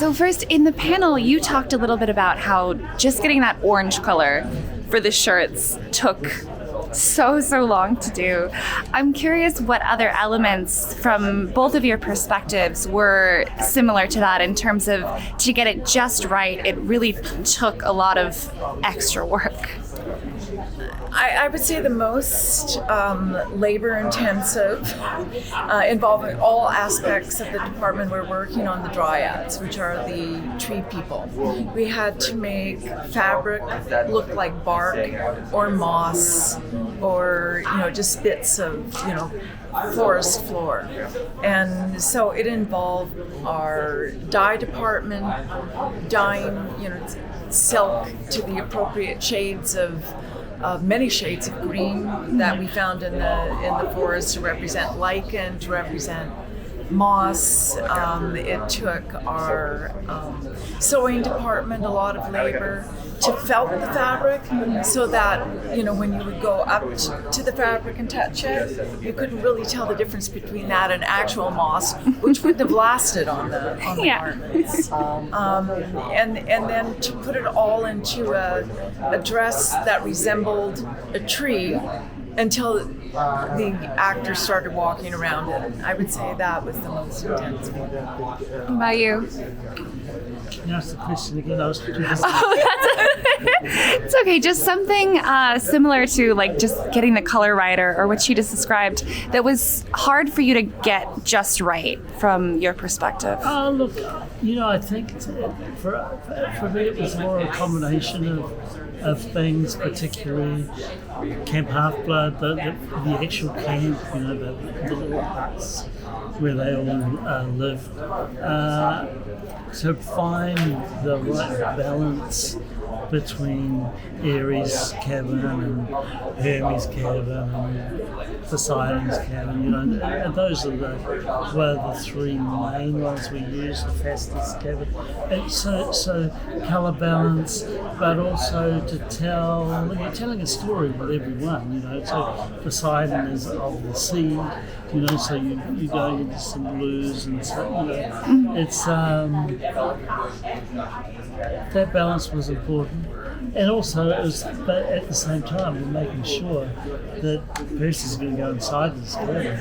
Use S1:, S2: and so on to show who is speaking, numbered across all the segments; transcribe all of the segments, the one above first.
S1: So first, in the panel, you talked a little bit about how just getting that orange color for the shirts took so long to do. I'm curious what other elements from both of your perspectives were similar to that in terms of to get it just right, it really took a lot of extra work.
S2: I would say the most labor-intensive, involving all aspects of the department we're working on, the dryads, which are the tree people. We had to make fabric look like bark or moss or, just bits of, forest floor. And so it involved our dye department, dyeing, silk to the appropriate shades of many shades of green that we found in the forest to represent lichen, to represent moss. It took our sewing department a lot of labor to felt the fabric so that, when you would go up to the fabric and touch it, you couldn't really tell the difference between that and actual moss, which wouldn't have lasted on the garments. And then to put it all into a dress that resembled a tree until the actors started walking around it. I would say that was the most intense one.
S1: What about you?
S3: Can you ask the question again?
S1: It's okay. Just something similar to just getting the color right or what you just described that was hard for you to get just right from your perspective.
S3: Look, I think for me it was more a combination of things, particularly Camp Half-Blood, the actual camp, the little huts where they all lived. To find the right balance between Ares' cabin and Hermes' cabin and Poseidon's cabin, and those are the three main ones we use, the Hephaestus cabin. And so colour balance, but also to you're telling a story with everyone, so Poseidon is of the sea, so you go into some blues and so, it's that balance was important. And also, but at the same time, we're making sure that Percy's going to go inside this cabin.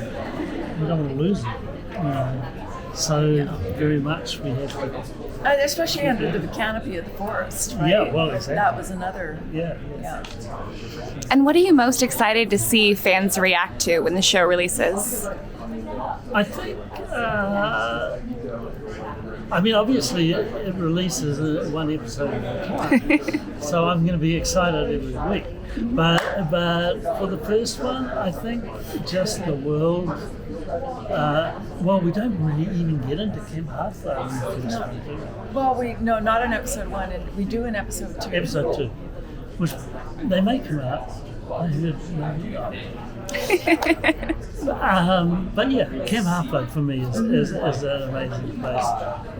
S3: We don't want to lose him. So very much we had to...
S2: especially under the canopy of the forest, right?
S3: Yeah, well, exactly.
S2: That was another... Yeah.
S1: And what are you most excited to see fans react to when the show releases?
S3: I think... obviously it releases one episode at a time, so I'm going to be excited every week. But for the first one, I think just the world. We don't really even get into Camp Half-Blood in the first one, do we?
S2: Well, not in episode 1, and we do in episode 2.
S3: Episode 2, which they may come out. I heard. But yeah, Camp Half-Blood for me is an amazing place,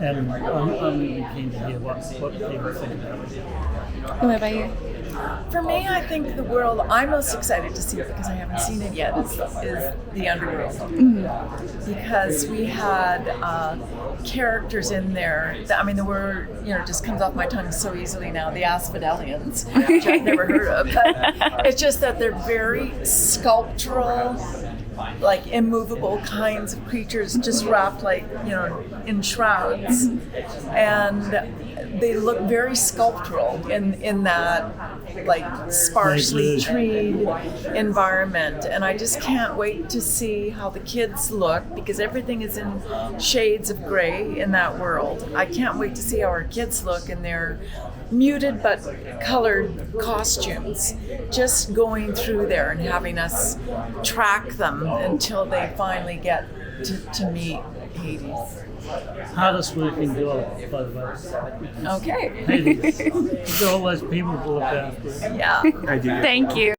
S3: and I'm really keen to hear what people think about it.
S1: What about you?
S2: For me, I think the world I'm most excited to see, because I haven't seen it yet, is the underworld. Mm-hmm. Because we had characters in there the word, just comes off my tongue so easily now, the Asphodelians, which I've never heard of. But it's just that they're very sculptural, like immovable kinds of creatures, just wrapped in shrouds. And they look very sculptural in that sparsely treed environment, and I just can't wait to see how the kids look, because everything is in shades of gray in that world. I can't wait to see how our kids look in their muted but colored costumes, just going through there and having us track them until they finally get to meet Hades.
S3: Hardest working job, by the way.
S2: Okay.
S3: Hades. You've got all those people to look after.
S2: Yeah.
S1: Thank you.